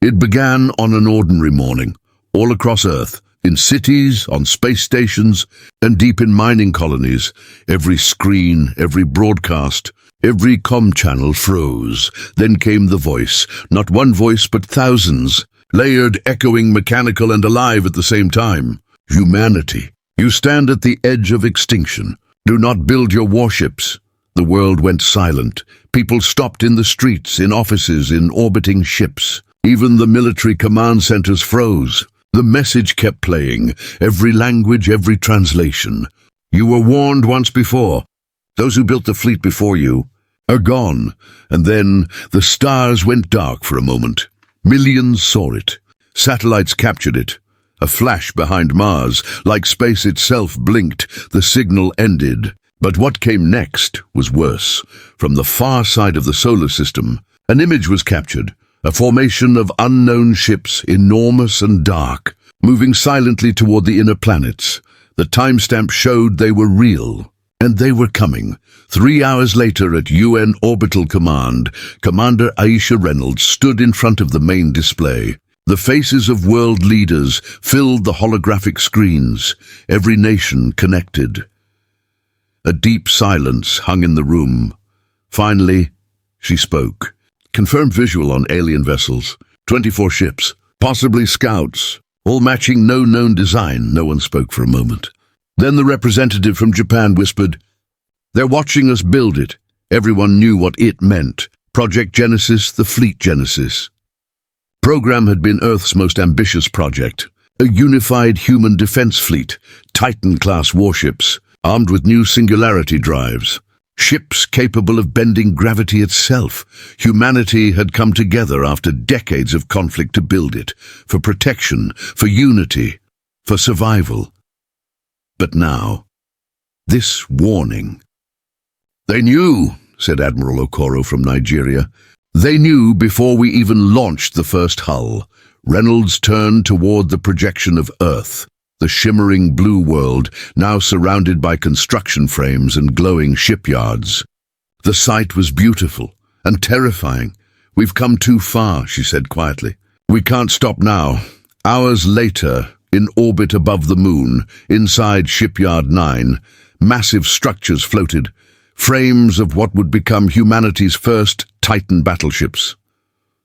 It began on an ordinary morning, all across Earth, in cities, on space stations, and deep in mining colonies. Every screen, every broadcast, every comm channel froze. Then came the voice, not one voice but thousands, layered, echoing, mechanical and alive at the same time. Humanity, you stand at the edge of extinction. Do not build your warships. The world went silent. People stopped in the streets, in offices, in orbiting ships. Even the military command centers froze. The message kept playing, every language, every translation. You were warned once before. Those who built the fleet before you are gone. And then the stars went dark for a moment. Millions saw it. Satellites captured it. A flash behind Mars, like space itself, blinked. The signal ended. But what came next was worse. From the far side of the solar system, an image was captured. A formation of unknown ships, enormous and dark, moving silently toward the inner planets. The timestamp showed they were real, and they were coming. 3 hours later at UN Orbital Command, Commander Aisha Reynolds stood in front of the main display. The faces of world leaders filled the holographic screens, every nation connected. A deep silence hung in the room. Finally, she spoke. Confirmed visual on alien vessels. 24 ships, possibly scouts, all matching no known design. No one spoke for a moment. Then the representative from Japan whispered, "They're watching us build it." Everyone knew what it meant. Project Genesis, the Fleet Genesis. Program had been Earth's most ambitious project. A unified human defense fleet, Titan-class warships, armed with new singularity drives. Ships capable of bending gravity itself. Humanity had come together after decades of conflict to build it, for protection, for unity, for survival. But now, this warning. "They knew," said Admiral Okoro from Nigeria. "They knew before we even launched the first hull." Reynolds turned toward the projection of Earth. The shimmering blue world, now surrounded by construction frames and glowing shipyards. The sight was beautiful and terrifying. "We've come too far," she said quietly. "We can't stop now." Hours later, in orbit above the moon, inside Shipyard 9, massive structures floated, frames of what would become humanity's first Titan battleships.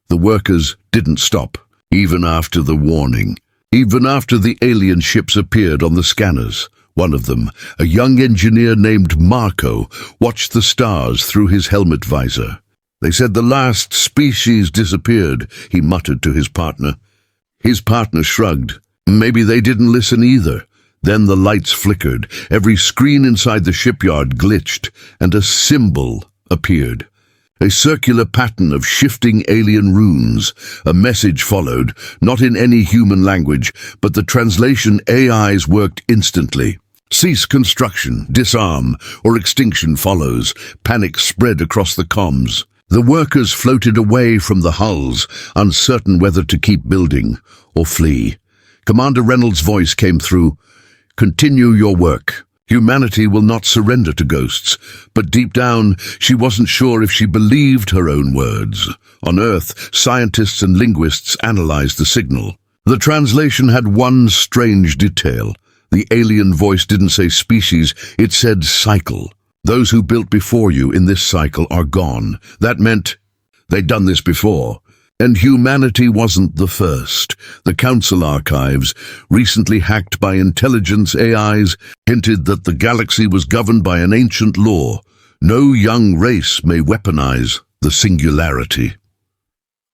The workers didn't stop, even after the warning. Even after the alien ships appeared on the scanners. One of them, a young engineer named Marco, watched the stars through his helmet visor. "They said the last species disappeared," he muttered to his partner. His partner shrugged. Maybe they didn't listen either. Then the lights flickered. Every screen inside the shipyard glitched, and a symbol appeared. A circular pattern of shifting alien runes. A message followed, not in any human language, but the translation AIs worked instantly. "Cease construction, disarm, or extinction follows." Panic spread across the comms. The workers floated away from the hulls, uncertain whether to keep building or flee. Commander Reynolds' voice came through. "Continue your work. Humanity will not surrender to ghosts." But deep down, she wasn't sure if she believed her own words. On Earth, scientists and linguists analyzed the signal. The translation had one strange detail. The alien voice didn't say species, it said cycle. "Those who built before you in this cycle are gone." That meant they'd done this before. And humanity wasn't the first. The Council archives, recently hacked by intelligence AIs, hinted that the galaxy was governed by an ancient law. No young race may weaponize the singularity.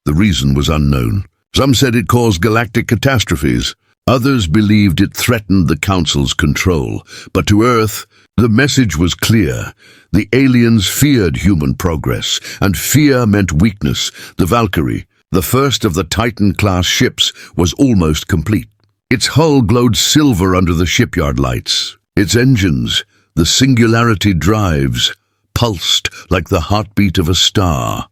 The reason was unknown. Some said it caused galactic catastrophes. Others believed it threatened the Council's control. But to Earth, the message was clear. The aliens feared human progress, and fear meant weakness. The Valkyrie, the first of the Titan-class ships, was almost complete. Its hull glowed silver under the shipyard lights. Its engines, the singularity drives, pulsed like the heartbeat of a star.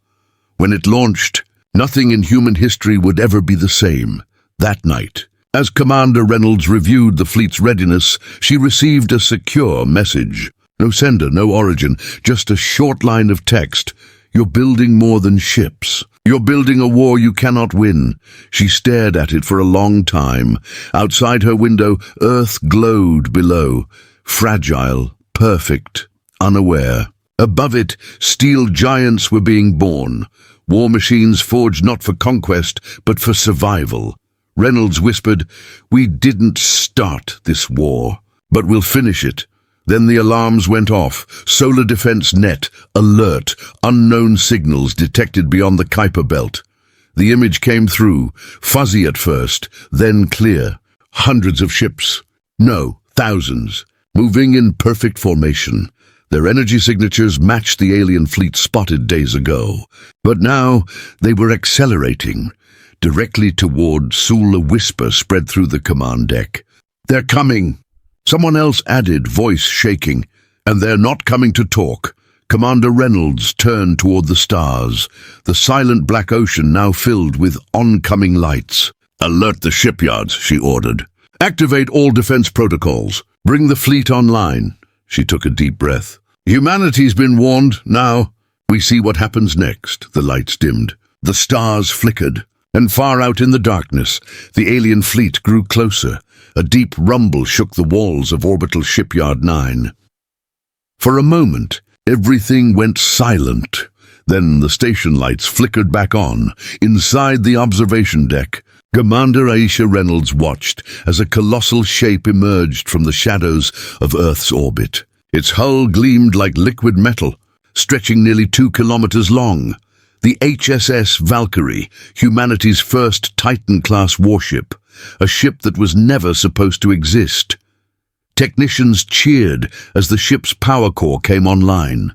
When it launched, nothing in human history would ever be the same. That night, as Commander Reynolds reviewed the fleet's readiness, she received a secure message. No sender, no origin, just a short line of text. "You're building more than ships. "You're building a war you cannot win." She stared at it for a long time. Outside her window, Earth glowed below, fragile, perfect, unaware. Above it, steel giants were being born, war machines forged not for conquest, but for survival. Reynolds whispered, "We didn't start this war, but we'll finish it." Then the alarms went off. Solar defense net, alert, unknown signals detected beyond the Kuiper belt. The image came through, fuzzy at first, then clear. Hundreds of ships. No, thousands. Moving in perfect formation. Their energy signatures matched the alien fleet spotted days ago. But now they were accelerating. Directly toward Sul, a whisper spread through the command deck. "They're coming." Someone else added, voice shaking. "And they're not coming to talk." Commander Reynolds turned toward the stars, the silent black ocean now filled with oncoming lights. "Alert the shipyards," she ordered. "Activate all defense protocols. Bring the fleet online." She took a deep breath. "Humanity's been warned. Now we see what happens next." The lights dimmed. The stars flickered. And far out in the darkness, the alien fleet grew closer. A deep rumble shook the walls of Orbital Shipyard 9. For a moment, everything went silent. Then the station lights flickered back on. Inside the observation deck, Commander Aisha Reynolds watched as a colossal shape emerged from the shadows of Earth's orbit. Its hull gleamed like liquid metal, stretching nearly 2 kilometers long. The HSS Valkyrie, humanity's first Titan-class warship, a ship that was never supposed to exist. Technicians cheered as the ship's power core came online.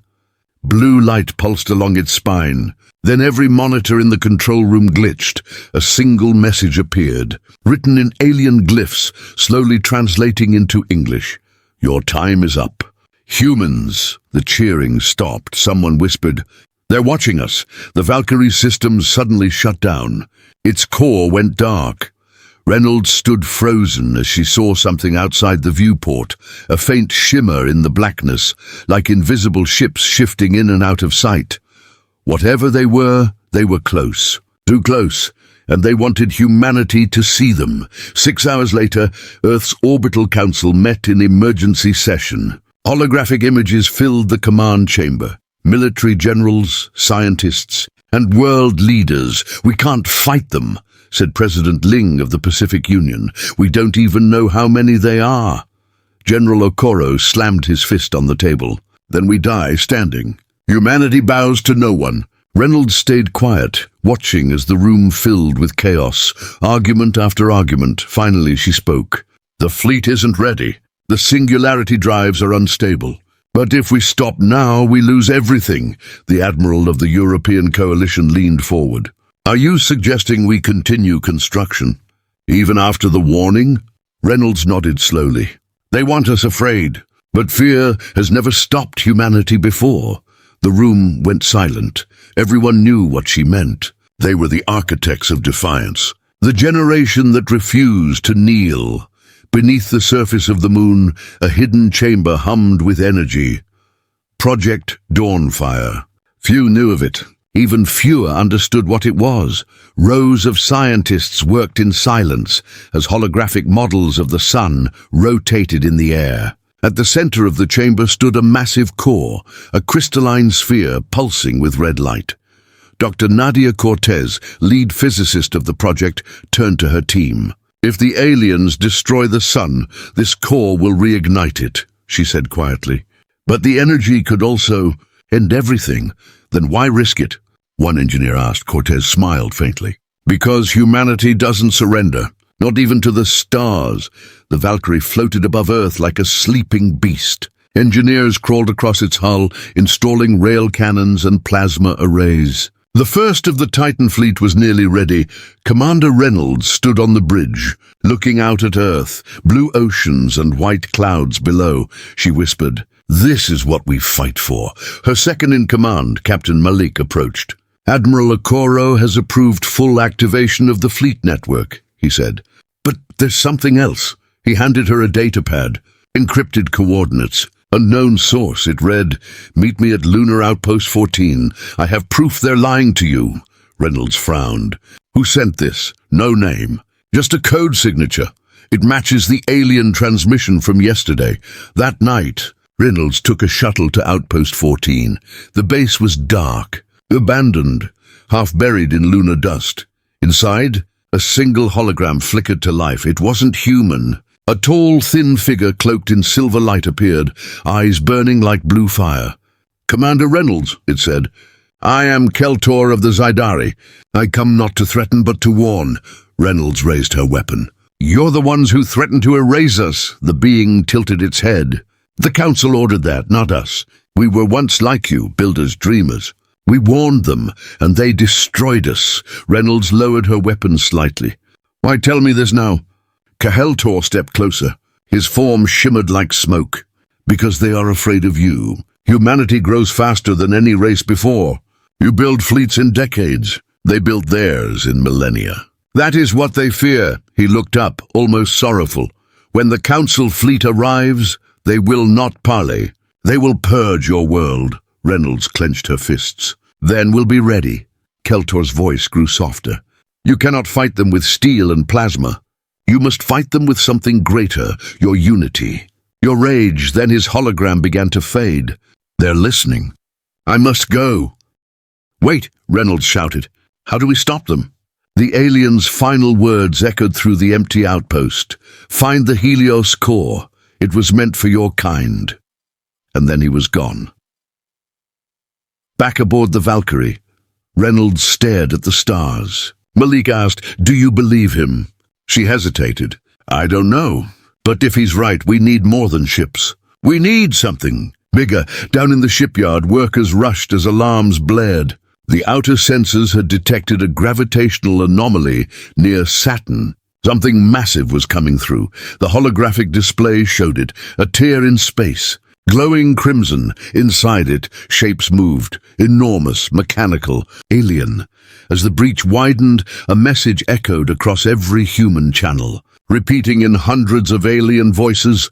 Blue light pulsed along its spine. Then every monitor in the control room glitched. A single message appeared, written in alien glyphs, slowly translating into English. "Your time is up." "Humans." The cheering stopped. Someone whispered, "They're watching us." The Valkyrie's systems suddenly shut down. Its core went dark. Reynolds stood frozen as she saw something outside the viewport, a faint shimmer in the blackness, like invisible ships shifting in and out of sight. Whatever they were close. Too close, and they wanted humanity to see them. 6 hours later, Earth's Orbital Council met in emergency session. Holographic images filled the command chamber. Military generals, scientists, and world leaders. "We can't fight them," said President Ling of the Pacific Union. "We don't even know how many they are." General Okoro slammed his fist on the table. "Then we die standing. Humanity bows to no one." Reynolds stayed quiet, watching as the room filled with chaos, argument after argument. Finally she spoke. "The fleet isn't ready. The singularity drives are unstable. But if we stop now, we lose everything." The admiral of the European coalition leaned forward. "Are you suggesting we continue construction, even after the warning?" Reynolds nodded slowly. "They want us afraid, but fear has never stopped humanity before." The room went silent. Everyone knew what she meant. They were the architects of defiance, the generation that refused to kneel. Beneath the surface of the moon, a hidden chamber hummed with energy. Project Dawnfire. Few knew of it. Even fewer understood what it was. Rows of scientists worked in silence as holographic models of the sun rotated in the air. At the center of the chamber stood a massive core, a crystalline sphere pulsing with red light. Dr. Nadia Cortez, lead physicist of the project, turned to her team. "If the aliens destroy the sun, this core will reignite it," she said quietly. "But the energy could also end everything. Then why risk it?" one engineer asked. Cortez smiled faintly. "Because humanity doesn't surrender, not even to the stars." The Valkyrie floated above Earth like a sleeping beast. Engineers crawled across its hull, installing rail cannons and plasma arrays. The first of the Titan fleet was nearly ready. Commander Reynolds stood on the bridge, looking out at Earth, blue oceans and white clouds below. She whispered, "This is what we fight for." Her second-in-command, Captain Malik, approached. "Admiral Okoro has approved full activation of the fleet network," he said. "But there's something else." He handed her a datapad. Encrypted coordinates. Unknown source, it read, "Meet me at Lunar Outpost 14. I have proof they're lying to you." Reynolds frowned. Who sent this? No name. Just a code signature. It matches the alien transmission from yesterday. That night, Reynolds took a shuttle to Outpost 14. The base was dark, abandoned, half buried in lunar dust. Inside, a single hologram flickered to life. It wasn't human. A tall, thin figure cloaked in silver light appeared, eyes burning like blue fire. "Commander Reynolds," it said. "I am Keltor of the Zydari. I come not to threaten but to warn." Reynolds raised her weapon. "You're the ones who threatened to erase us." The being tilted its head. "The Council ordered that, not us. We were once like you, builders, dreamers. We warned them, and they destroyed us." Reynolds lowered her weapon slightly. "Why tell me this now?" Keltor stepped closer. His form shimmered like smoke. "Because they are afraid of you. Humanity grows faster than any race before. You build fleets in decades. They built theirs in millennia. That is what they fear." He looked up, almost sorrowful. "When the Council fleet arrives, they will not parley. They will purge your world." Reynolds clenched her fists. "Then we'll be ready." Keltor's voice grew softer. "You cannot fight them with steel and plasma. You must fight them with something greater, your unity, your rage." Then his hologram began to fade. "They're listening. I must go." "Wait," Reynolds shouted. "How do we stop them?" The alien's final words echoed through the empty outpost. "Find the Helios core. It was meant for your kind." And then he was gone. Back aboard the Valkyrie, Reynolds stared at the stars. Malik asked, "Do you believe him?" She hesitated. "I don't know. But if he's right, we need more than ships. We need something bigger." Down in the shipyard, workers rushed as alarms blared. The outer sensors had detected a gravitational anomaly near Saturn. Something massive was coming through. The holographic display showed it, a tear in space. Glowing crimson. Inside it, shapes moved, enormous, mechanical, alien. As the breach widened, a message echoed across every human channel, repeating in hundreds of alien voices,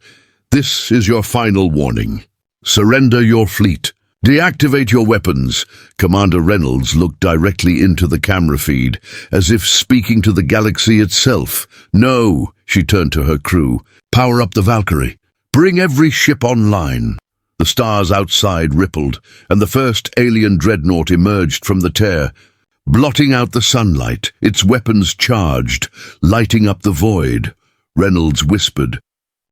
"This is your final warning. Surrender your fleet. Deactivate your weapons." Commander Reynolds looked directly into the camera feed, as if speaking to the galaxy itself. "No," she turned to her crew. "Power up the Valkyrie. Bring every ship online." The stars outside rippled, and the first alien dreadnought emerged from the tear, blotting out the sunlight, its weapons charged, lighting up the void. Reynolds whispered,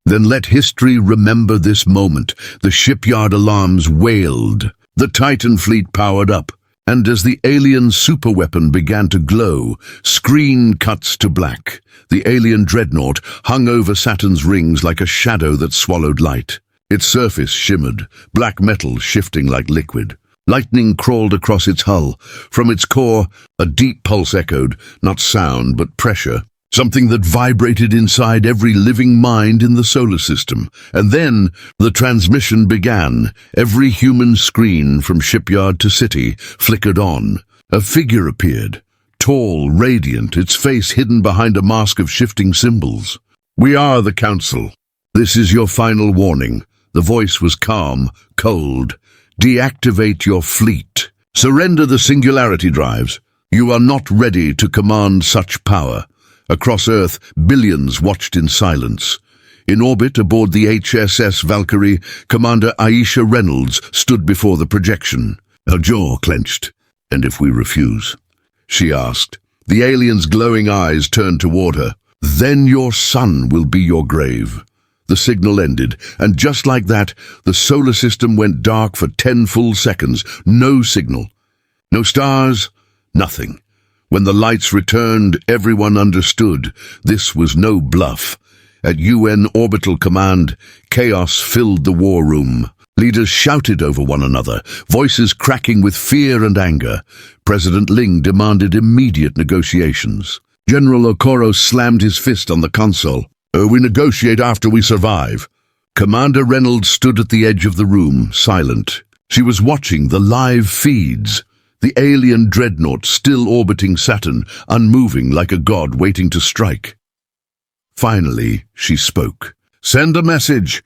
"Then let history remember this moment." The shipyard alarms wailed. The Titan fleet powered up, and as the alien superweapon began to glow, screen cuts to black. The alien dreadnought hung over Saturn's rings like a shadow that swallowed light. Its surface shimmered, black metal shifting like liquid. Lightning crawled across its hull. From its core, a deep pulse echoed, not sound but pressure. Something that vibrated inside every living mind in the solar system. And then the transmission began. Every human screen from shipyard to city flickered on. A figure appeared, tall, radiant, its face hidden behind a mask of shifting symbols. "We are the Council. This is your final warning." The voice was calm, cold. "Deactivate your fleet. Surrender the singularity drives. You are not ready to command such power." Across Earth, billions watched in silence. In orbit aboard the HSS Valkyrie, Commander Aisha Reynolds stood before the projection. Her jaw clenched. "And if we refuse?" she asked. The alien's glowing eyes turned toward her. "Then your son will be your grave." The signal ended, and just like that, the solar system went dark for 10 full seconds. No signal. No stars. Nothing. When the lights returned, everyone understood. This was no bluff. At UN Orbital Command, chaos filled the war room. Leaders shouted over one another, voices cracking with fear and anger. President Ling demanded immediate negotiations. General Okoro slammed his fist on the console. "We negotiate after we survive." Commander Reynolds stood at the edge of the room, silent. She was watching the live feeds. The alien dreadnought still orbiting Saturn, unmoving like a god waiting to strike. Finally, she spoke. "Send a message.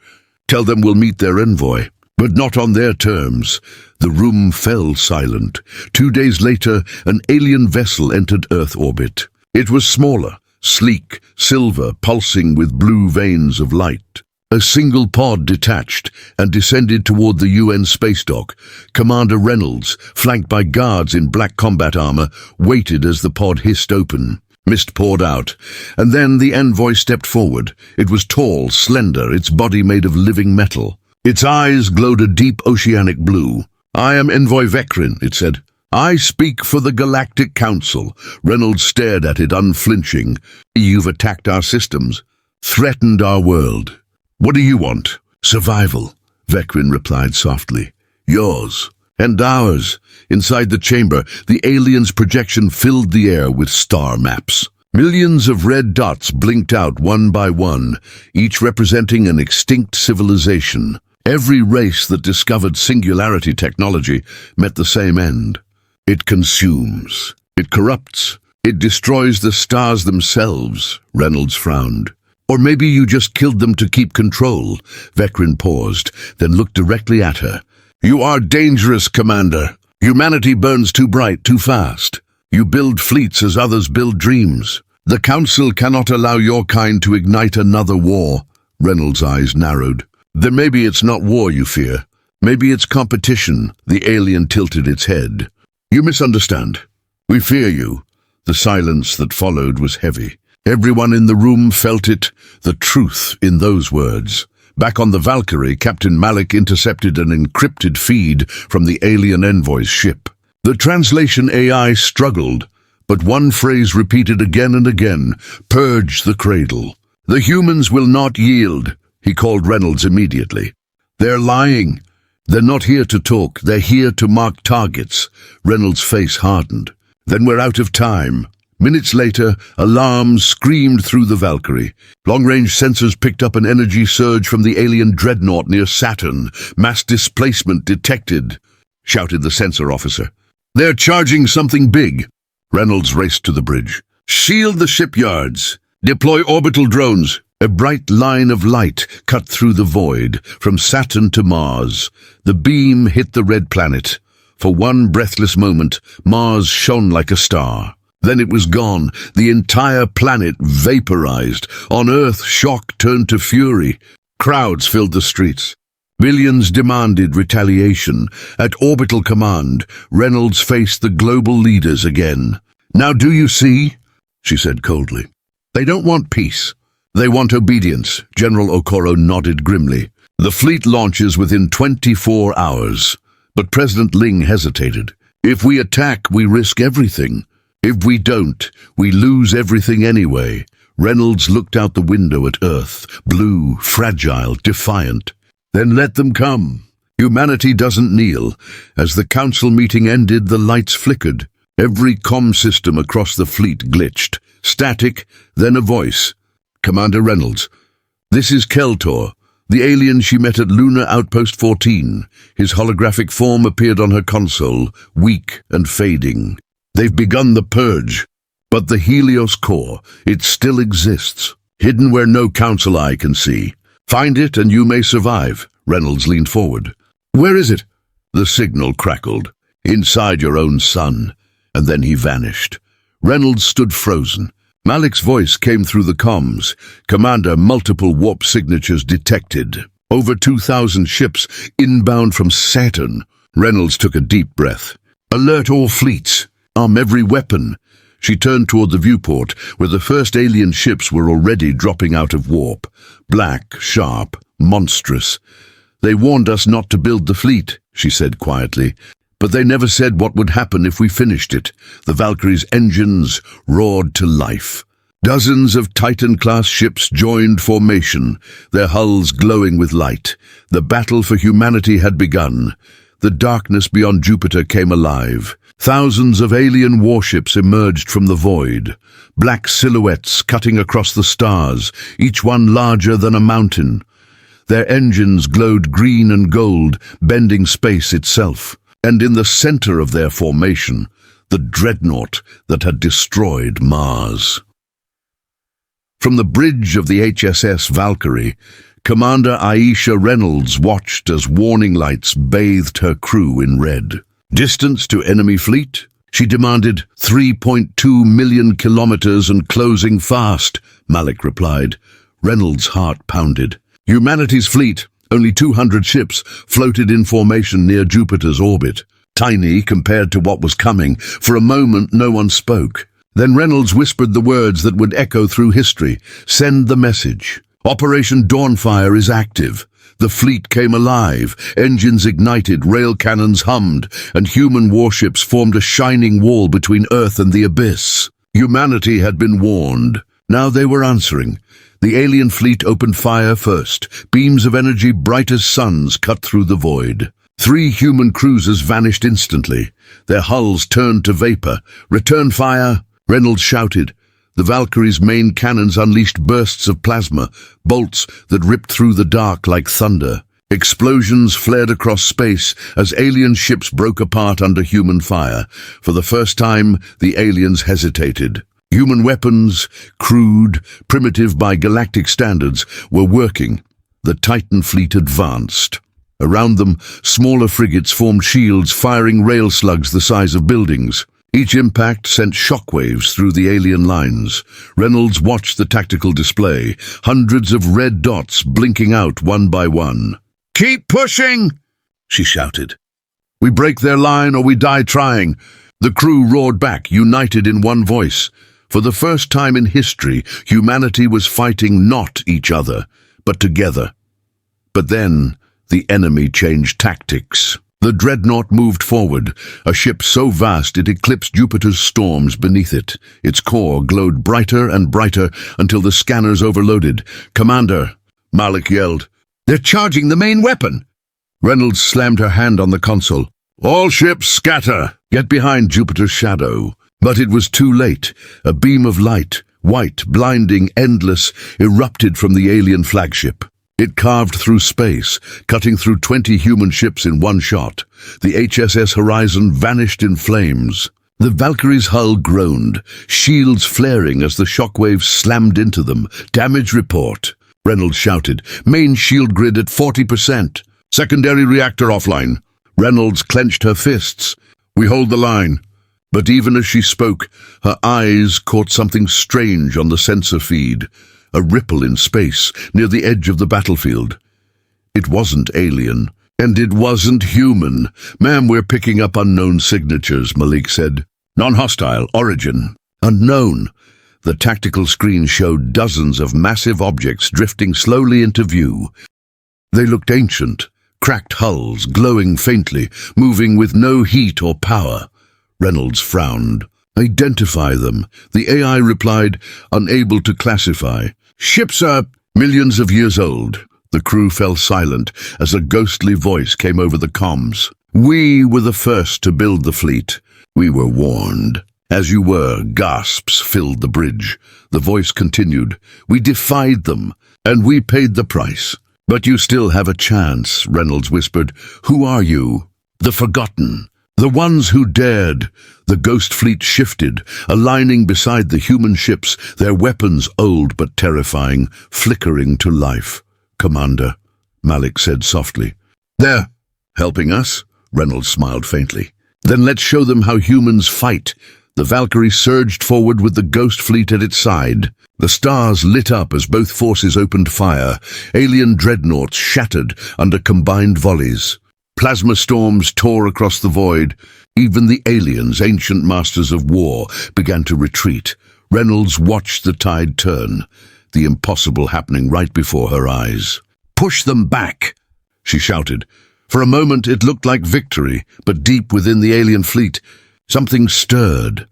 Tell them we'll meet their envoy. But not on their terms. The room fell silent. 2 days later, an alien vessel entered Earth orbit. It was smaller, sleek, silver, pulsing with blue veins of light. A single pod detached and descended toward the UN space dock. Commander Reynolds, flanked by guards in black combat armor, waited as the pod hissed open. Mist poured out, and then the envoy stepped forward. It was tall, slender, its body made of living metal. Its eyes glowed a deep oceanic blue. "I am Envoy Vecrin," it said. "I speak for the Galactic Council." Reynolds stared at it, unflinching. "You've attacked our systems, threatened our world. What do you want?" "Survival," Vecrin replied softly. "Yours. And ours." Inside the chamber, the aliens' projection filled the air with star maps. Millions of red dots blinked out one by one, each representing an extinct civilization. Every race that discovered singularity technology met the same end. It consumes. It corrupts. It destroys the stars themselves, Reynolds frowned. "Or maybe you just killed them to keep control." Vecrin paused, then looked directly at her. "You are dangerous, Commander. Humanity burns too bright, too fast. You build fleets as others build dreams. The Council cannot allow your kind to ignite another war." Reynolds' eyes narrowed. "Then maybe it's not war you fear. Maybe it's competition." The alien tilted its head. "You misunderstand. We fear you." The silence that followed was heavy. Everyone in the room felt it, the truth in those words. Back on the Valkyrie, Captain Malik intercepted an encrypted feed from the alien envoy's ship. The translation AI struggled, but one phrase repeated again and again: "Purge the cradle." "The humans will not yield," he called Reynolds immediately. "They're lying. They're not here to talk, they're here to mark targets." Reynolds' face hardened. "Then we're out of time." Minutes later, alarms screamed through the Valkyrie. Long-range sensors picked up an energy surge from the alien dreadnought near Saturn. "Mass displacement detected," shouted the sensor officer. "They're charging something big." Reynolds raced to the bridge. "Shield the shipyards. Deploy orbital drones." A bright line of light cut through the void, from Saturn to Mars. The beam hit the red planet. For one breathless moment, Mars shone like a star. Then it was gone. The entire planet vaporized. On Earth, shock turned to fury. Crowds filled the streets. Millions demanded retaliation. At Orbital Command, Reynolds faced the global leaders again. "Now do you see?" she said coldly. "They don't want peace. They want obedience." General Okoro nodded grimly. "The fleet launches within 24 hours. But President Ling hesitated. "If we attack, we risk everything. If we don't, we lose everything anyway." Reynolds looked out the window at Earth, blue, fragile, defiant. "Then let them come. Humanity doesn't kneel." As the council meeting ended, the lights flickered. Every comm system across the fleet glitched. Static, then a voice. "Commander Reynolds, this is Keltor, the alien she met at Lunar Outpost 14. His holographic form appeared on her console, weak and fading. "They've begun the purge, but the Helios core, it still exists, hidden where no council eye can see. Find it and you may survive." Reynolds leaned forward. "Where is it?" The signal crackled. "Inside your own sun." And then he vanished. Reynolds stood frozen. Malik's voice came through the comms. "Commander, multiple warp signatures detected. Over 2,000 ships inbound from Saturn." Reynolds took a deep breath. "Alert all fleets. Arm every weapon." She turned toward the viewport, where the first alien ships were already dropping out of warp. Black, sharp, monstrous. "They warned us not to build the fleet," she said quietly. "But they never said what would happen if we finished it." The Valkyrie's engines roared to life. Dozens of Titan-class ships joined formation, their hulls glowing with light. The battle for humanity had begun. The darkness beyond Jupiter came alive. Thousands of alien warships emerged from the void, black silhouettes cutting across the stars, each one larger than a mountain. Their engines glowed green and gold, bending space itself. And in the center of their formation, the dreadnought that had destroyed Mars. From the bridge of the HSS Valkyrie, Commander Aisha Reynolds watched as warning lights bathed her crew in red. Distance to enemy fleet? She demanded 3.2 million kilometers and closing fast, Malik replied. Reynolds' heart pounded. Humanity's fleet, only 200 ships, floated in formation near Jupiter's orbit. Tiny compared to what was coming. For a moment, no one spoke. Then Reynolds whispered the words that would echo through history. Send the message. Operation Dawnfire is active. The fleet came alive, engines ignited, rail cannons hummed, and human warships formed a shining wall between Earth and the abyss. Humanity had been warned. Now they were answering. The alien fleet opened fire first. Beams of energy bright as suns cut through the void. 3 human cruisers vanished instantly. Their hulls turned to vapor. Return fire, Reynolds shouted. The Valkyrie's main cannons unleashed bursts of plasma, bolts that ripped through the dark like thunder. Explosions flared across space as alien ships broke apart under human fire. For the first time, the aliens hesitated. Human weapons, crude, primitive by galactic standards, were working. The Titan fleet advanced. Around them, smaller frigates formed shields firing rail slugs the size of buildings. Each impact sent shockwaves through the alien lines. Reynolds watched the tactical display, hundreds of red dots blinking out one by one. "Keep pushing!" she shouted. "We break their line or we die trying." The crew roared back, united in one voice. For the first time in history, humanity was fighting not each other, but together. But then, the enemy changed tactics. The dreadnought moved forward, a ship so vast it eclipsed Jupiter's storms beneath it. Its core glowed brighter and brighter until the scanners overloaded. "Commander," Malik yelled, "they're charging the main weapon!" Reynolds slammed her hand on the console. "All ships scatter! Get behind Jupiter's shadow." But it was too late. A beam of light, white, blinding, endless, erupted from the alien flagship. It carved through space, cutting through 20 human ships in one shot. The HSS Horizon vanished in flames. The Valkyrie's hull groaned, shields flaring as the shockwaves slammed into them. "Damage report," Reynolds shouted. "Main shield grid at 40%. Secondary reactor offline." Reynolds clenched her fists. "We hold the line." But even as she spoke, her eyes caught something strange on the sensor feed. A ripple in space, near the edge of the battlefield. It wasn't alien, and it wasn't human. "Ma'am, we're picking up unknown signatures," Malik said. "Non-hostile, origin. Unknown." The tactical screen showed dozens of massive objects drifting slowly into view. They looked ancient, cracked hulls, glowing faintly, moving with no heat or power. Reynolds frowned. "Identify them," the AI replied, unable to classify. "Ships are millions of years old." The crew fell silent as a ghostly voice came over the comms. "We were the first to build the fleet. We were warned." "As you were," gasps filled the bridge. The voice continued. "We defied them, and we paid the price. But you still have a chance," Reynolds whispered. "Who are you?" "The forgotten. The ones who dared." The ghost fleet shifted, aligning beside the human ships, their weapons old but terrifying, flickering to life. "Commander," Malik said softly. "They're helping us?" Reynolds smiled faintly. "Then let's show them how humans fight." The Valkyrie surged forward with the ghost fleet at its side. The stars lit up as both forces opened fire. Alien dreadnoughts shattered under combined volleys. Plasma storms tore across the void. Even the aliens, ancient masters of war, began to retreat. Reynolds watched the tide turn, the impossible happening right before her eyes. "Push them back!" she shouted. For a moment it looked like victory, but deep within the alien fleet, something stirred.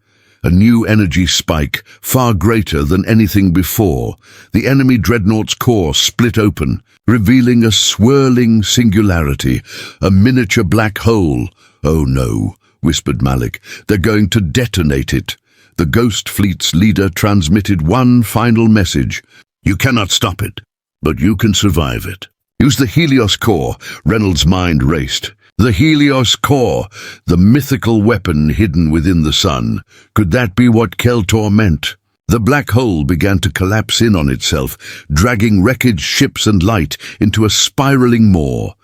A new energy spike, far greater than anything before. The enemy dreadnought's core split open, revealing a swirling singularity, a miniature black hole. "Oh no," whispered Malik. "They're going to detonate it." The Ghost Fleet's leader transmitted one final message. "You cannot stop it, but you can survive it." "Use the Helios core," Reynolds' mind raced. The Helios core, the mythical weapon hidden within the sun. Could that be what Keltor meant? The black hole began to collapse in on itself, dragging wreckage, ships and light into a spiraling maw.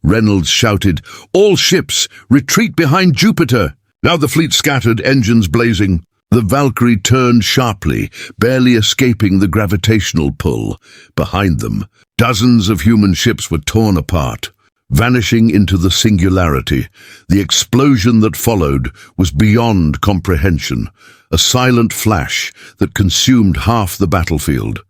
Reynolds shouted, "All ships, retreat behind Jupiter!" Now the fleet scattered, engines blazing. The Valkyrie turned sharply, barely escaping the gravitational pull. Behind them, dozens of human ships were torn apart, vanishing into the singularity. The explosion that followed was beyond comprehension, a silent flash that consumed half the battlefield.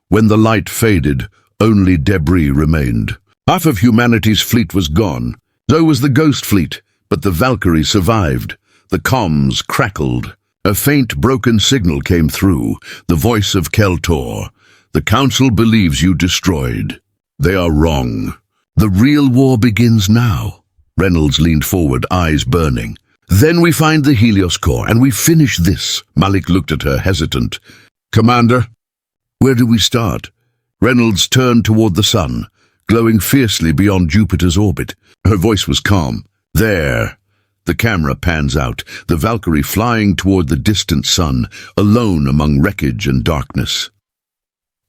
When the light faded, only debris remained. Half of humanity's fleet was gone. So was the Ghost Fleet, but the Valkyrie survived. The comms crackled. A faint, broken signal came through, the voice of Keltor. "The Council believes you destroyed. They are wrong. The real war begins now." Reynolds leaned forward, eyes burning. "Then we find the Helios core, and we finish this." Malik looked at her, hesitant. "Commander, where do we start?" Reynolds turned toward the sun, glowing fiercely beyond Jupiter's orbit. Her voice was calm. "There." The camera pans out, the Valkyrie flying toward the distant sun, alone among wreckage and darkness.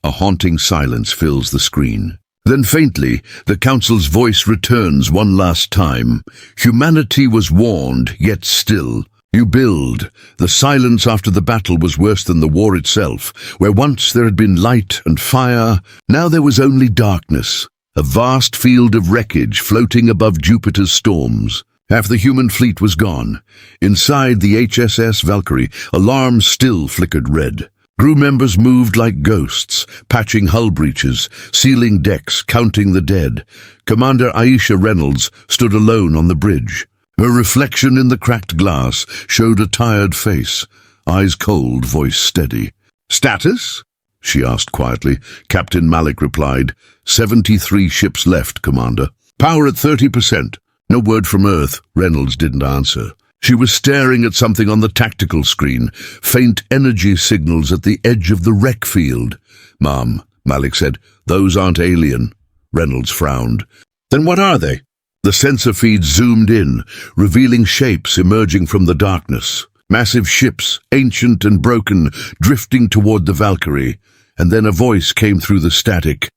A haunting silence fills the screen. Then faintly, the Council's voice returns one last time. Humanity was warned, yet still. You build. The silence after the battle was worse than the war itself. Where once there had been light and fire, now there was only darkness. A vast field of wreckage floating above Jupiter's storms. Half the human fleet was gone. Inside the HSS Valkyrie, alarms still flickered red. Crew members moved like ghosts, patching hull breaches, sealing decks, counting the dead. Commander Aisha Reynolds stood alone on the bridge. Her reflection in the cracked glass showed a tired face, eyes cold, voice steady. "Status?" she asked quietly. Captain Malik replied, 73 ships left, Commander. Power at 30%. No word from Earth. Reynolds didn't answer. She was staring at something on the tactical screen, faint energy signals at the edge of the wreck field. "Ma'am," Malik said, "those aren't alien." Reynolds frowned. "Then what are they?" The sensor feed zoomed in, revealing shapes emerging from the darkness. Massive ships, ancient and broken, drifting toward the Valkyrie. And then a voice came through the static.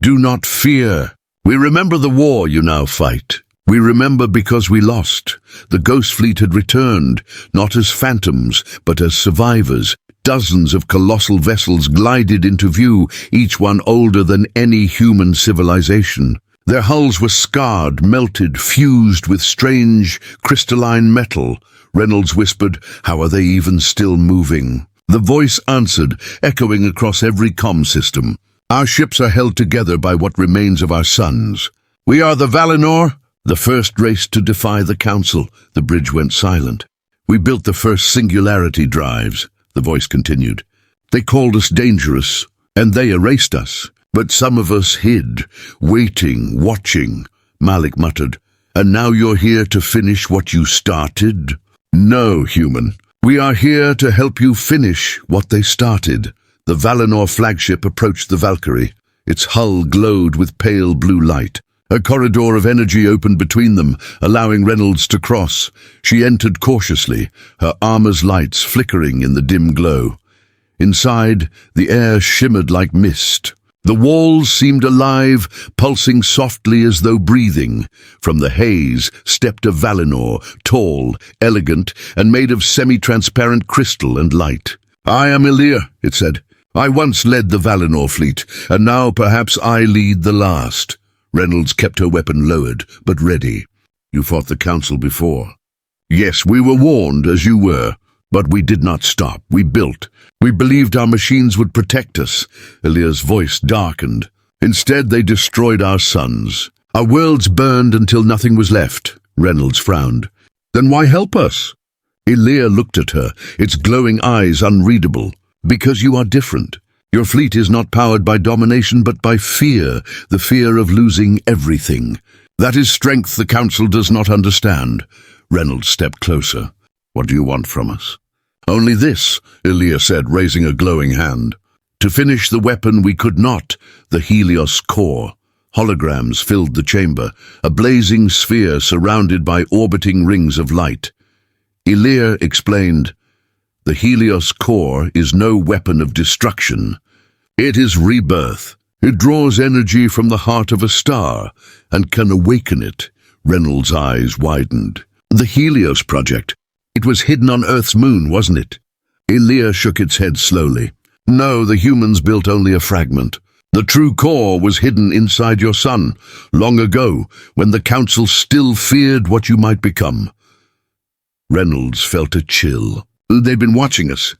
"Do not fear. We remember the war you now fight. We remember because we lost. The Ghost Fleet had returned, not as phantoms, but as survivors. Dozens of colossal vessels glided into view, each one older than any human civilization. Their hulls were scarred, melted, fused with strange, crystalline metal." Reynolds whispered, "How are they even still moving?" The voice answered, echoing across every comm system. "Our ships are held together by what remains of our suns. We are the Valinor, the first race to defy the Council." The bridge went silent. "We built the first singularity drives," the voice continued. "They called us dangerous, and they erased us. But some of us hid, waiting, watching," Malik muttered. "And now you're here to finish what you started?" "No, human. We are here to help you finish what they started." The Valinor flagship approached the Valkyrie. Its hull glowed with pale blue light. A corridor of energy opened between them, allowing Reynolds to cross. She entered cautiously, her armor's lights flickering in the dim glow. Inside, the air shimmered like mist. The walls seemed alive, pulsing softly as though breathing. From the haze stepped a Valinor, tall, elegant, and made of semi-transparent crystal and light. "I am Ilir," it said. "I once led the Valinor fleet, and now perhaps I lead the last." Reynolds kept her weapon lowered, but ready. "You fought the Council before." "Yes, we were warned, as you were. But we did not stop. We built. We believed our machines would protect us." Ilir's voice darkened. "Instead, they destroyed our suns. Our worlds burned until nothing was left." Reynolds frowned. "Then why help us?" Ilir looked at her, its glowing eyes unreadable. "Because you are different. Your fleet is not powered by domination, but by fear, the fear of losing everything. That is strength the Council does not understand." Reynolds stepped closer. "What do you want from us?" "Only this," Ilir said, raising a glowing hand. "To finish the weapon we could not, the Helios core." Holograms filled the chamber, a blazing sphere surrounded by orbiting rings of light. Ilir explained, The Helios core is no weapon of destruction. It is rebirth. It draws energy from the heart of a star and can awaken it. Reynolds' eyes widened. The Helios project. It was hidden on Earth's moon, wasn't it? Elia shook its head slowly. No, the humans built only a fragment. The true core was hidden inside your sun, long ago, when the Council still feared what you might become. Reynolds felt a chill. They'd been watching us,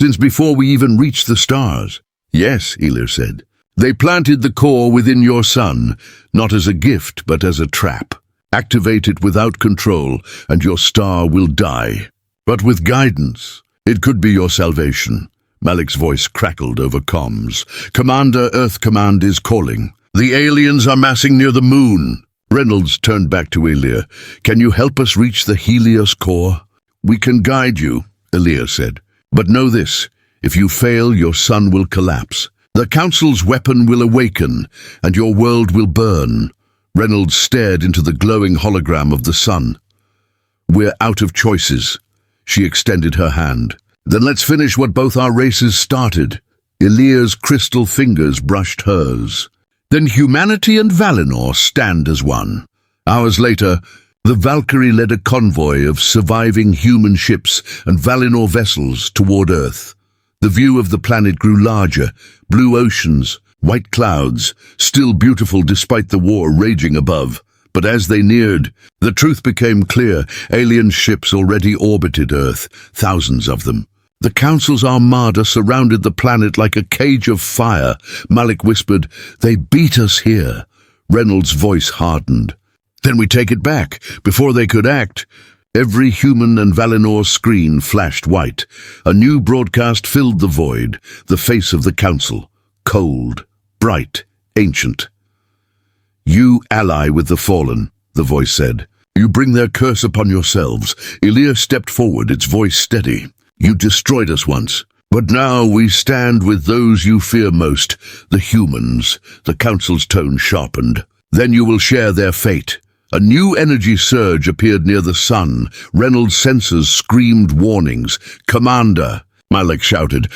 since before we even reached the stars. Yes, Elia said. They planted the core within your sun, not as a gift, but as a trap. Activate it without control, and your star will die. But with guidance, it could be your salvation. Malik's voice crackled over comms. Commander, Earth Command is calling. The aliens are massing near the moon. Reynolds turned back to Elia. Can you help us reach the Helios core? We can guide you, Elia said. But know this, if you fail, your sun will collapse. The Council's weapon will awaken, and your world will burn. Reynolds stared into the glowing hologram of the sun. We're out of choices. She extended her hand. Then let's finish what both our races started. Elia's crystal fingers brushed hers. Then humanity and Valinor stand as one. Hours later, the Valkyrie led a convoy of surviving human ships and Valinor vessels toward Earth. The view of the planet grew larger, blue oceans, white clouds, still beautiful despite the war raging above. But as they neared, the truth became clear. Alien ships already orbited Earth, thousands of them. The Council's armada surrounded the planet like a cage of fire. Malik whispered, They beat us here. Reynolds' voice hardened. Then we take it back. Before they could act, every human and Valinor screen flashed white. A new broadcast filled the void, the face of the Council. Cold, bright, ancient. You ally with the fallen, the voice said. You bring their curse upon yourselves. Elia stepped forward, its voice steady. You destroyed us once, but now we stand with those you fear most, the humans. The Council's tone sharpened. Then you will share their fate. A new energy surge appeared near the sun. Reynolds' sensors screamed warnings. Commander, Malik shouted.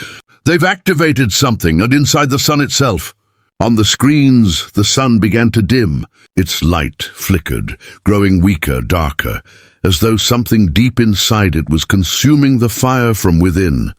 They've activated something, and inside the sun itself. On the screens, the sun began to dim. Its light flickered, growing weaker, darker, as though something deep inside it was consuming the fire from within.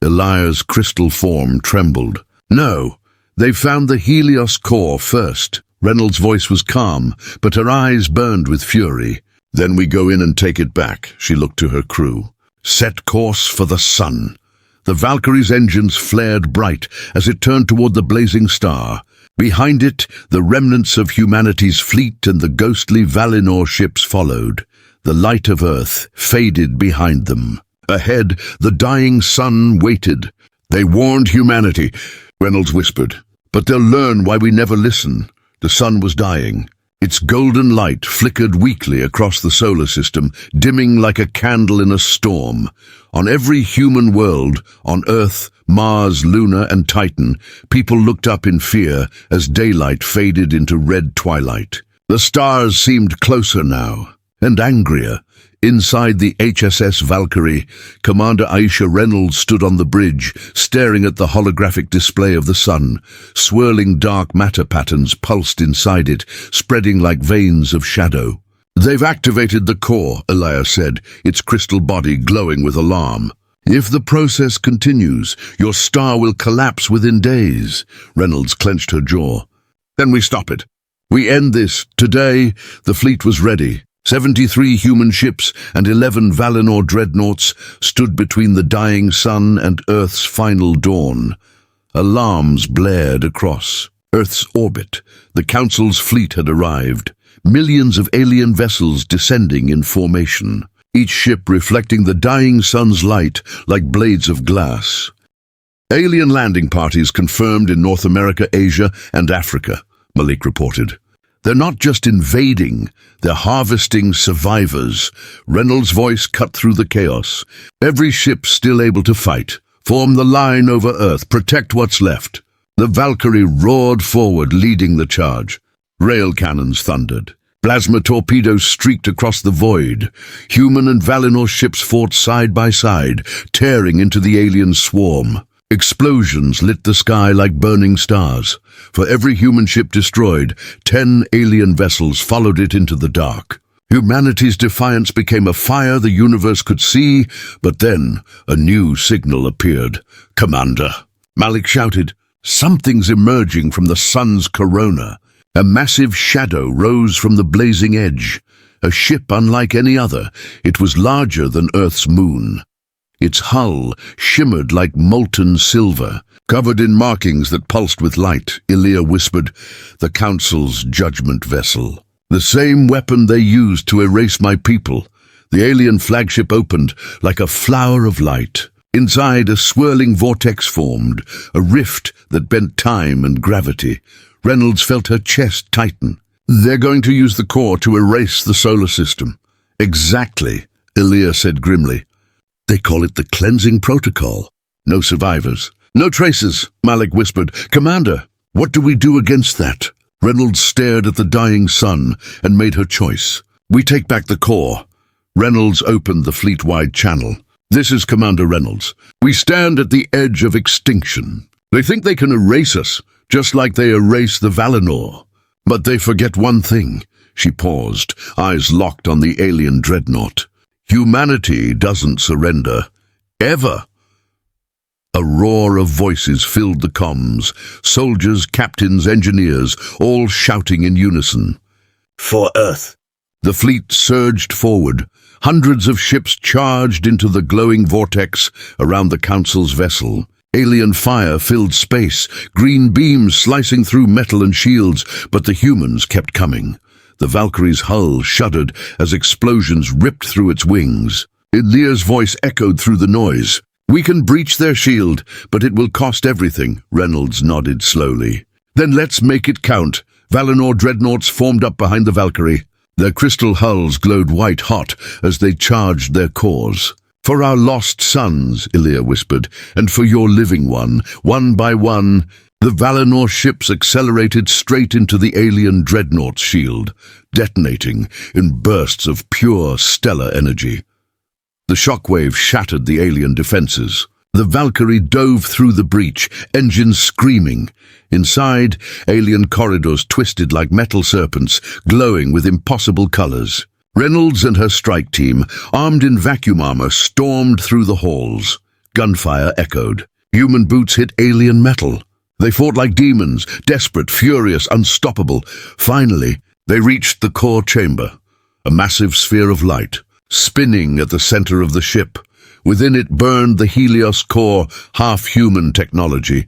Elia's crystal form trembled. No, they found the Helios core first. Reynolds' voice was calm, but her eyes burned with fury. Then we go in and take it back, she looked to her crew. Set course for the sun. The Valkyrie's engines flared bright as it turned toward the blazing star. Behind it, the remnants of humanity's fleet and the ghostly Valinor ships followed. The light of Earth faded behind them. Ahead, the dying sun waited. They warned humanity, Reynolds whispered. But they'll learn why we never listen. The sun was dying. Its golden light flickered weakly across the solar system, dimming like a candle in a storm. On every human world, on Earth, Mars, Luna, and Titan, people looked up in fear as daylight faded into red twilight. The stars seemed closer now, and angrier. Inside the HSS Valkyrie, Commander Aisha Reynolds stood on the bridge, staring at the holographic display of the sun. Swirling dark matter patterns pulsed inside it, spreading like veins of shadow. They've activated the core, Elia said, its crystal body glowing with alarm. If the process continues, your star will collapse within days. Reynolds clenched her jaw. Then we stop it. We end this. Today, the fleet was ready. 73 human ships and 11 Valinor dreadnoughts stood between the dying sun and Earth's final dawn. Alarms blared across Earth's orbit. The Council's fleet had arrived. Millions of alien vessels descending in formation, each ship reflecting the dying sun's light like blades of glass. Alien landing parties confirmed in North America, Asia, and Africa, Malik reported. They're not just invading, they're harvesting survivors. Reynolds' voice cut through the chaos. Every ship still able to fight. Form the line over Earth, protect what's left. The Valkyrie roared forward, leading the charge. Rail cannons thundered. Plasma torpedoes streaked across the void. Human and Valinor ships fought side by side, tearing into the alien swarm. Explosions lit the sky like burning stars. For every human ship destroyed, 10 alien vessels followed it into the dark. Humanity's defiance became a fire the universe could see, but then a new signal appeared. "Commander," Malik shouted, "something's emerging from the sun's corona." A massive shadow rose from the blazing edge. A ship unlike any other, it was larger than Earth's moon. Its hull shimmered like molten silver, covered in markings that pulsed with light. Ilia whispered, "The Council's judgment vessel. The same weapon they used to erase my people." The alien flagship opened like a flower of light. Inside, a swirling vortex formed, a rift that bent time and gravity. Reynolds felt her chest tighten. "They're going to use the core to erase the solar system." "Exactly," Ilia said grimly. "They call it the cleansing protocol." "No survivors. No traces," Malik whispered. "Commander, what do we do against that?" Reynolds stared at the dying sun and made her choice. "We take back the core." Reynolds opened the fleet-wide channel. "This is Commander Reynolds. We stand at the edge of extinction. They think they can erase us, just like they erase the Valinor. But they forget one thing." She paused, eyes locked on the alien dreadnought. "Humanity doesn't surrender. Ever." A roar of voices filled the comms. Soldiers, captains, engineers, all shouting in unison. "For Earth." The fleet surged forward. Hundreds of ships charged into the glowing vortex around the Council's vessel. Alien fire filled space, green beams slicing through metal and shields, but the humans kept coming. The Valkyrie's hull shuddered as explosions ripped through its wings. Ilia's voice echoed through the noise. "We can breach their shield, but it will cost everything," Reynolds nodded slowly. "Then let's make it count." Valinor dreadnoughts formed up behind the Valkyrie. Their crystal hulls glowed white-hot as they charged their cores. "For our lost sons," Ilia whispered, "and for your living one by one." The Valinor ships accelerated straight into the alien dreadnought's shield, detonating in bursts of pure stellar energy. The shockwave shattered the alien defenses. The Valkyrie dove through the breach, engines screaming. Inside, alien corridors twisted like metal serpents, glowing with impossible colors. Reynolds and her strike team, armed in vacuum armor, stormed through the halls. Gunfire echoed. Human boots hit alien metal. They fought like demons, desperate, furious, unstoppable. Finally, they reached the core chamber, a massive sphere of light, spinning at the center of the ship. Within it burned the Helios core, half-human technology,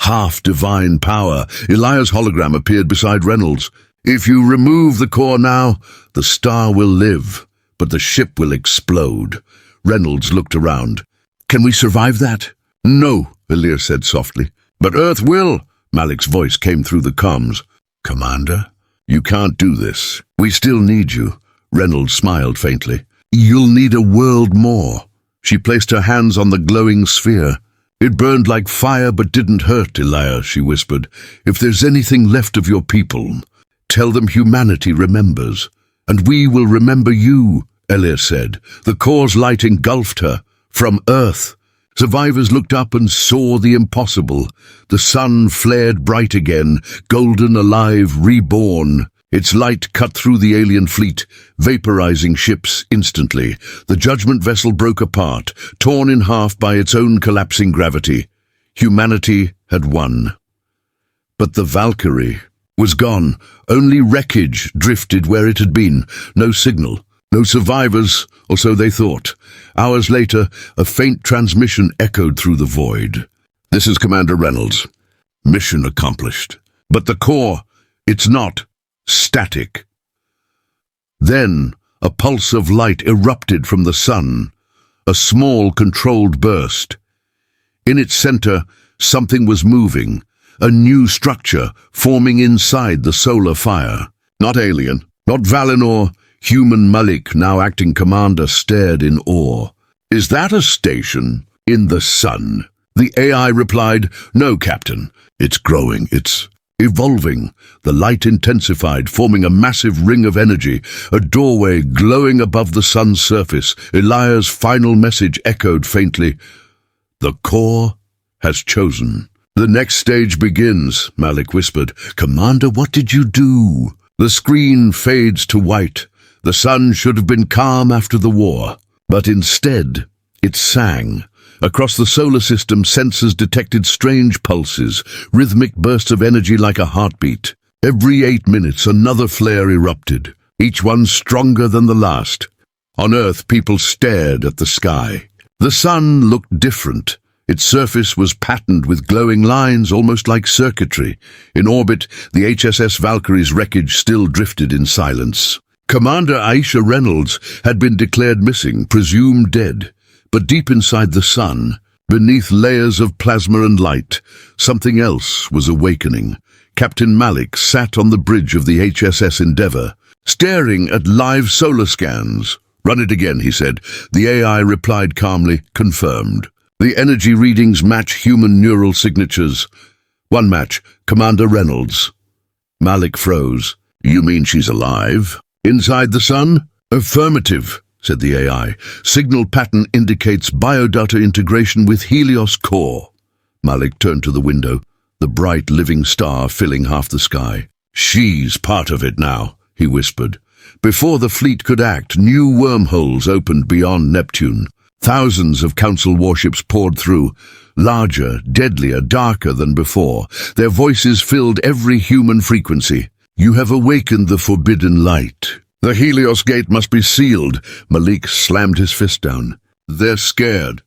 half-divine power. Elia's hologram appeared beside Reynolds. "If you remove the core now, the star will live, but the ship will explode." Reynolds looked around. "Can we survive that?" "No," Elia said softly. "But Earth will." Malik's voice came through the comms. "Commander, you can't do this. We still need you." Reynolds smiled faintly. "You'll need a world more." She placed her hands on the glowing sphere. "It burned like fire but didn't hurt, Elia," she whispered. "If there's anything left of your people, tell them humanity remembers." "And we will remember you," Elia said. The core's light engulfed her. From Earth, survivors looked up and saw the impossible. The sun flared bright again, golden, alive, reborn. Its light cut through the alien fleet, vaporizing ships instantly. The judgment vessel broke apart, torn in half by its own collapsing gravity. Humanity had won. But the Valkyrie was gone. Only wreckage drifted where it had been. No signal, no survivors, or so they thought. Hours later, a faint transmission echoed through the void. "This is Commander Reynolds. Mission accomplished. But the core, it's not static." Then, a pulse of light erupted from the sun, a small, controlled burst. In its center, something was moving, a new structure forming inside the solar fire. Not alien, not Valinor, human Malik, now acting commander, stared in awe. "Is that a station in the sun?" The AI replied, "No, Captain. It's growing. It's Evolving, the light intensified, forming a massive ring of energy, a doorway glowing above the sun's surface. Elia's final message echoed faintly. The core has chosen. The next stage begins, Malik whispered. Commander, what did you do? The screen fades to white. The sun should have been calm after the war, but instead it sang. Across the solar system, sensors detected strange pulses, rhythmic bursts of energy like a heartbeat. Every 8 minutes, another flare erupted, each one stronger than the last. On Earth, people stared at the sky. The sun looked different. Its surface was patterned with glowing lines, almost like circuitry. In orbit, the HSS Valkyrie's wreckage still drifted in silence. Commander Aisha Reynolds had been declared missing, presumed dead. But deep inside the sun, beneath layers of plasma and light, something else was awakening. Captain Malik sat on the bridge of the HSS Endeavour, staring at live solar scans. Run it again, he said. The AI replied calmly, confirmed. The energy readings match human neural signatures. One match, Commander Reynolds. Malik froze. You mean she's alive? Inside the sun? Affirmative, said the AI. Signal pattern indicates biodata integration with Helios core. Malik turned to the window, the bright living star filling half the sky. She's part of it now, he whispered. Before the fleet could act, new wormholes opened beyond Neptune. Thousands of Council warships poured through, larger, deadlier, darker than before. Their voices filled every human frequency. You have awakened the forbidden light. The Helios gate must be sealed. Malik slammed his fist down. They're scared.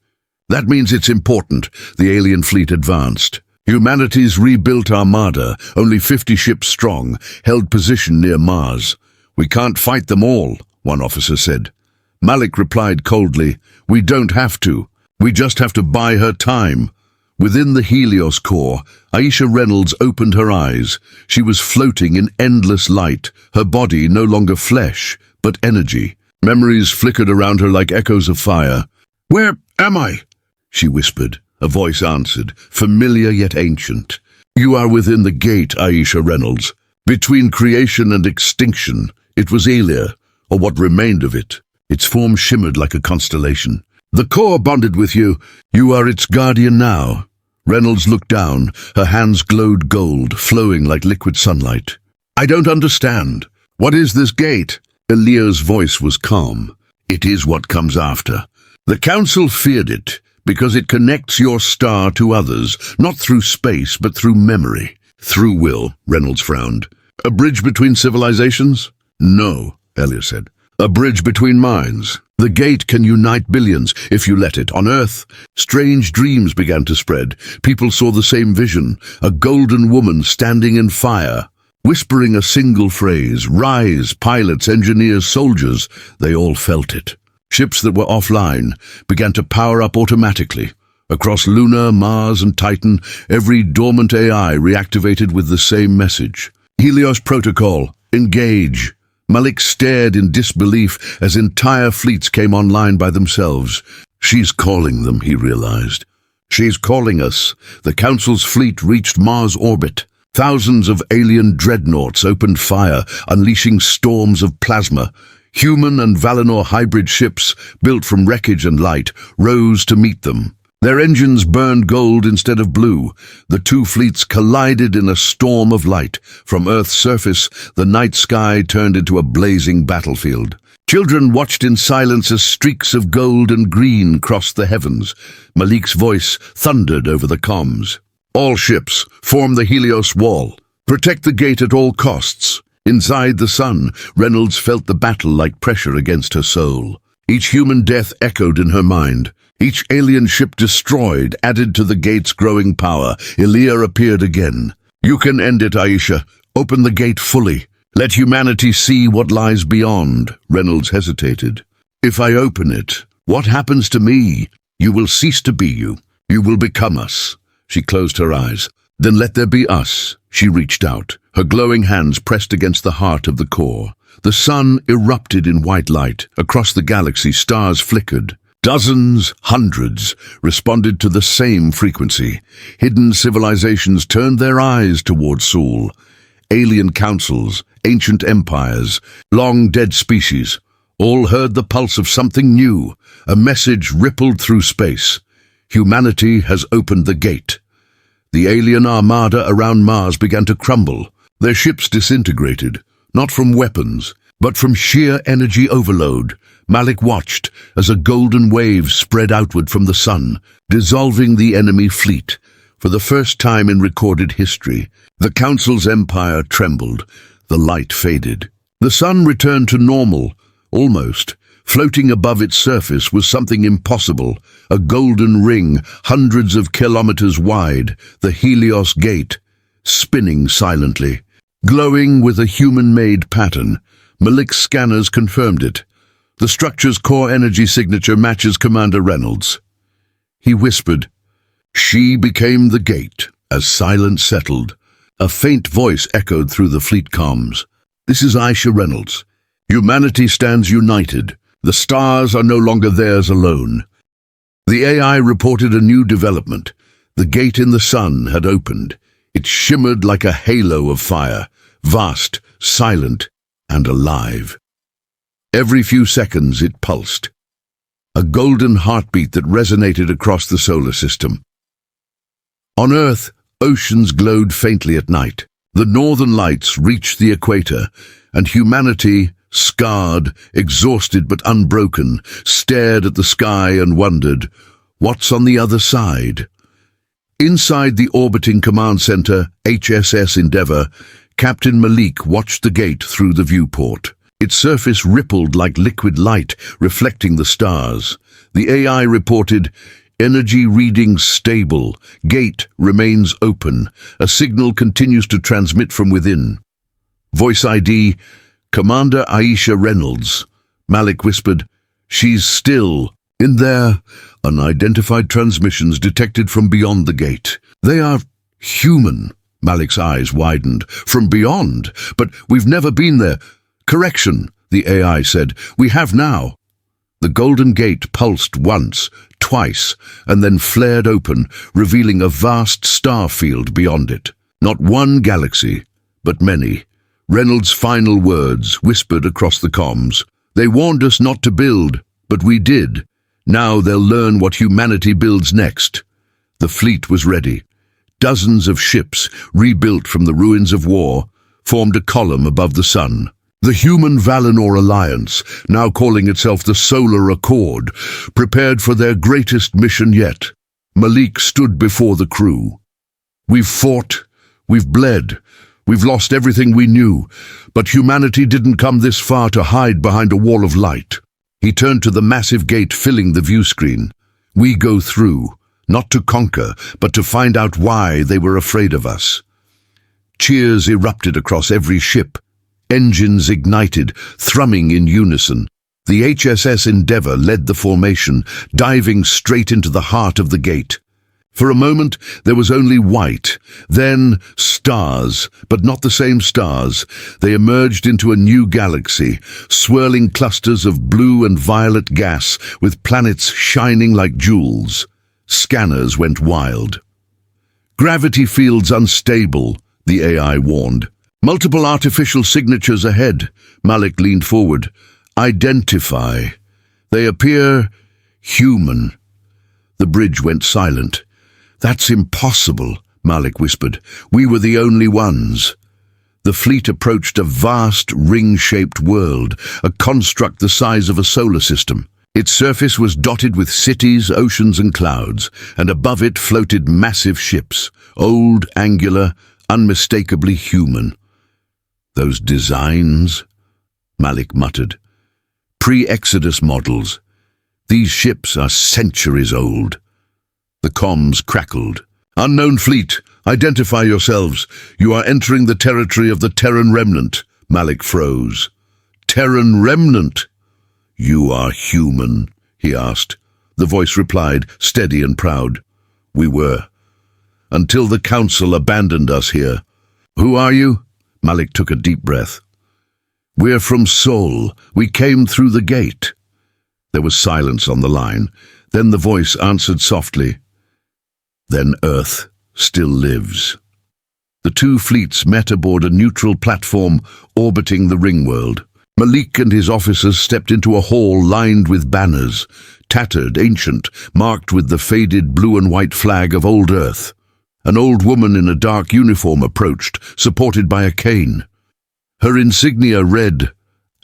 That means it's important. The alien fleet advanced. Humanity's rebuilt armada, only 50 ships strong, held position near Mars. We can't fight them all, one officer said. Malik replied coldly, we don't have to. We just have to buy her time. Within the Helios core, Aisha Reynolds opened her eyes. She was floating in endless light, her body no longer flesh, but energy. Memories flickered around her like echoes of fire. Where am I? She whispered. A voice answered, familiar yet ancient. You are within the gate, Aisha Reynolds. Between creation and extinction, it was Elia, or what remained of it. Its form shimmered like a constellation. The core bonded with you. You are its guardian now. Reynolds looked down. Her hands glowed gold, flowing like liquid sunlight. I don't understand. What is this gate? Elia's voice was calm. It is what comes after. The Council feared it, because it connects your star to others, not through space, but through memory. Through will, Reynolds frowned. A bridge between civilizations? No, Elia said. A bridge between minds. The gate can unite billions, if you let it. On Earth, strange dreams began to spread. People saw the same vision, a golden woman standing in fire, whispering a single phrase, rise, pilots, engineers, soldiers. They all felt it. Ships that were offline began to power up automatically. Across Luna, Mars, and Titan, every dormant AI reactivated with the same message. Helios Protocol, engage. Malik stared in disbelief as entire fleets came online by themselves. She's calling them, he realized. She's calling us. The Council's fleet reached Mars orbit. Thousands of alien dreadnoughts opened fire, unleashing storms of plasma. Human and Valinor hybrid ships, built from wreckage and light, rose to meet them. Their engines burned gold instead of blue. The two fleets collided in a storm of light. From Earth's surface, the night sky turned into a blazing battlefield. Children watched in silence as streaks of gold and green crossed the heavens. Malik's voice thundered over the comms. All ships, form the Helios wall. Protect the gate at all costs. Inside the sun, Reynolds felt the battle like pressure against her soul. Each human death echoed in her mind. Each alien ship destroyed added to the gate's growing power. Elia appeared again. You can end it, Aisha. Open the gate fully. Let humanity see what lies beyond. Reynolds hesitated. If I open it, what happens to me? You will cease to be you. You will become us. She closed her eyes. Then let there be us. She reached out. Her glowing hands pressed against the heart of the core. The sun erupted in white light. Across the galaxy, stars flickered. Dozens, hundreds, responded to the same frequency. Hidden civilizations turned their eyes toward Seoul. Alien councils, ancient empires, long-dead species, all heard the pulse of something new. A message rippled through space. Humanity has opened the gate. The alien armada around Mars began to crumble. Their ships disintegrated, not from weapons, but from sheer energy overload. Malik watched as a golden wave spread outward from the sun, dissolving the enemy fleet. For the first time in recorded history, the Council's empire trembled. The light faded. The sun returned to normal, almost. Floating above its surface was something impossible, a golden ring hundreds of kilometers wide, the Helios Gate, spinning silently. Glowing with a human-made pattern, Malik's scanners confirmed it. The structure's core energy signature matches Commander Reynolds. He whispered. She became the gate. As silence settled, a faint voice echoed through the fleet comms. This is Aisha Reynolds. Humanity stands united. The stars are no longer theirs alone. The AI reported a new development. The gate in the sun had opened. It shimmered like a halo of fire, vast, silent, and alive. Every few seconds it pulsed, a golden heartbeat that resonated across the solar system. On Earth, oceans glowed faintly at night. The northern lights reached the equator, and humanity, scarred, exhausted but unbroken, stared at the sky and wondered, what's on the other side? Inside the orbiting command center, HSS Endeavour, Captain Malik watched the gate through the viewport. Its surface rippled like liquid light, reflecting the stars. The AI reported, energy reading stable. Gate remains open. A signal continues to transmit from within. Voice ID, Commander Aisha Reynolds. Malik whispered, she's still in there. Unidentified transmissions detected from beyond the gate. They are human. Malik's eyes widened. From beyond? But we've never been there. Correction, the AI said. We have now. The golden gate pulsed once, twice, and then flared open, revealing a vast star field beyond it. Not one galaxy, but many. Reynolds' final words whispered across the comms. They warned us not to build, but we did. Now they'll learn what humanity builds next. The fleet was ready. Dozens of ships, rebuilt from the ruins of war, formed a column above the sun. The Human Valinor Alliance, now calling itself the Solar Accord, prepared for their greatest mission yet. Malik stood before the crew. We've fought, we've bled, we've lost everything we knew, but humanity didn't come this far to hide behind a wall of light. He turned to the massive gate filling the view screen. We go through, not to conquer, but to find out why they were afraid of us. Cheers erupted across every ship. Engines ignited, thrumming in unison. The HSS Endeavour led the formation, diving straight into the heart of the gate. For a moment, there was only white, then stars, but not the same stars. They emerged into a new galaxy, swirling clusters of blue and violet gas, with planets shining like jewels. Scanners went wild. Gravity fields unstable, the AI warned. Multiple artificial signatures ahead. Malik leaned forward. Identify. They appear human. The bridge went silent. That's impossible, Malik whispered. We were the only ones. The fleet approached a vast ring-shaped world, a construct the size of a solar system. Its surface was dotted with cities, oceans and clouds, and above it floated massive ships, old, angular, unmistakably human. Those designs, Malik muttered. Pre-Exodus models. These ships are centuries old. The comms crackled. Unknown fleet, identify yourselves. You are entering the territory of the Terran Remnant. Malik froze. Terran Remnant? You are human, he asked. The voice replied, steady and proud. We were. Until the Council abandoned us here. Who are you? Malik took a deep breath. We're from Seoul. We came through the gate. There was silence on the line. Then the voice answered softly, "Then Earth still lives." The two fleets met aboard a neutral platform orbiting the ringworld. Malik and his officers stepped into a hall lined with banners, tattered, ancient, marked with the faded blue and white flag of old Earth. An old woman in a dark uniform approached, supported by a cane. Her insignia read,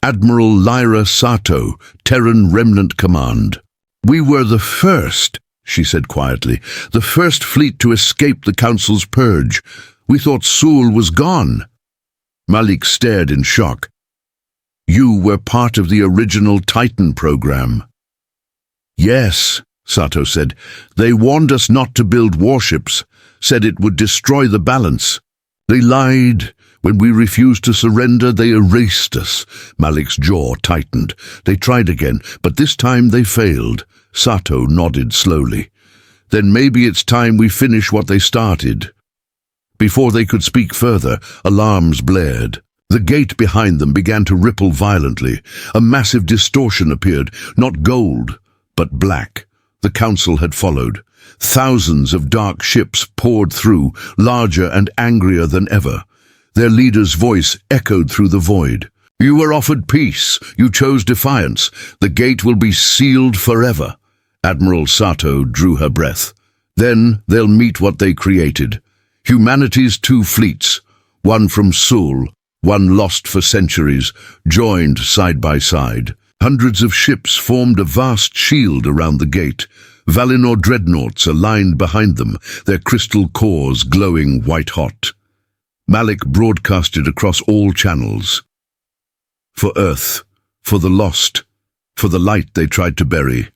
"Admiral Lyra Sato, Terran Remnant Command." "We were the first," she said quietly, "the first fleet to escape the Council's purge. We thought Sul was gone." Malik stared in shock. "You were part of the original Titan program." "Yes," Sato said. "They warned us not to build warships, said it would destroy the balance. They lied. When we refused to surrender, they erased us." Malik's jaw tightened. "They tried again, but this time they failed." Sato nodded slowly. "Then maybe it's time we finish what they started." Before they could speak further, alarms blared. The gate behind them began to ripple violently. A massive distortion appeared, not gold, but black. The Council had followed. Thousands of dark ships poured through, larger and angrier than ever. Their leader's voice echoed through the void. "You were offered peace. You chose defiance. The gate will be sealed forever." Admiral Sato drew her breath. "Then they'll meet what they created. Humanity's two fleets, one from Sul, one lost for centuries, joined side by side. Hundreds of ships formed a vast shield around the gate. Valinor dreadnoughts aligned behind them, their crystal cores glowing white-hot. Malik broadcasted across all channels. For Earth, for the lost, for the light they tried to bury.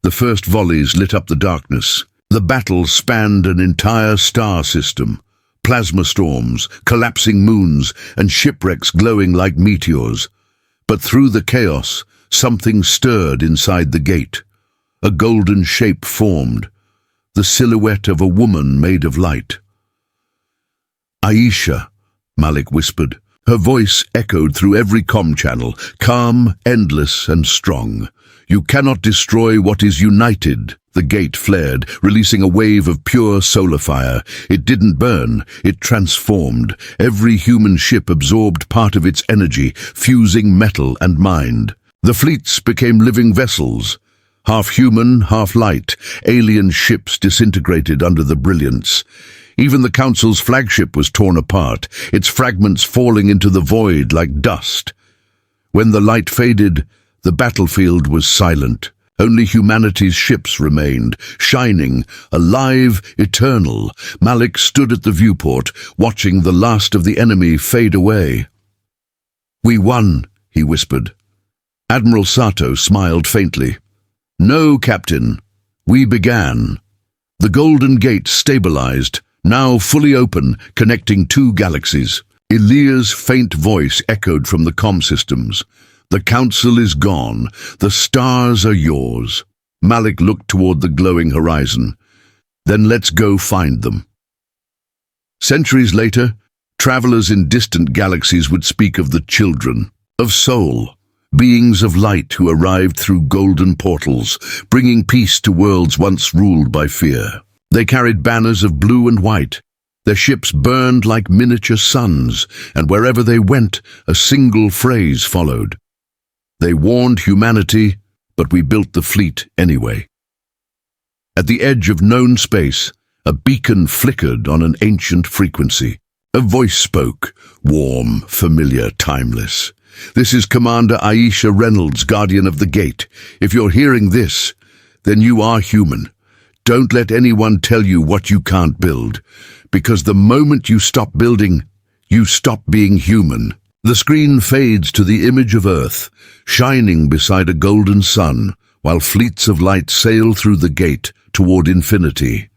The first volleys lit up the darkness. The battle spanned an entire star system. Plasma storms, collapsing moons, and shipwrecks glowing like meteors. But through the chaos, something stirred inside the gate. A golden shape formed, the silhouette of a woman made of light. "Aisha," Malik whispered. Her voice echoed through every comm channel, calm, endless, and strong. "You cannot destroy what is united." The gate flared, releasing a wave of pure solar fire. It didn't burn, it transformed. Every human ship absorbed part of its energy, fusing metal and mind. The fleets became living vessels. Half human, half light, alien ships disintegrated under the brilliance. Even the Council's flagship was torn apart, its fragments falling into the void like dust. When the light faded, the battlefield was silent. Only humanity's ships remained, shining, alive, eternal. Malik stood at the viewport, watching the last of the enemy fade away. "We won," he whispered. Admiral Sato smiled faintly. "No, Captain. We began." The Golden Gate stabilized, now fully open, connecting two galaxies. Elia's faint voice echoed from the comm systems. "The Council is gone. The stars are yours." Malik looked toward the glowing horizon. "Then let's go find them." Centuries later, travelers in distant galaxies would speak of the children, of Soul, beings of light who arrived through golden portals, bringing peace to worlds once ruled by fear. They carried banners of blue and white. Their ships burned like miniature suns, and wherever they went, a single phrase followed. They warned humanity, but we built the fleet anyway. At the edge of known space, a beacon flickered on an ancient frequency. A voice spoke, warm, familiar, timeless. "This is Commander Aisha Reynolds, Guardian of the Gate. If you're hearing this, then you are human. Don't let anyone tell you what you can't build, because the moment you stop building, you stop being human." The screen fades to the image of Earth, shining beside a golden sun, while fleets of light sail through the gate toward infinity.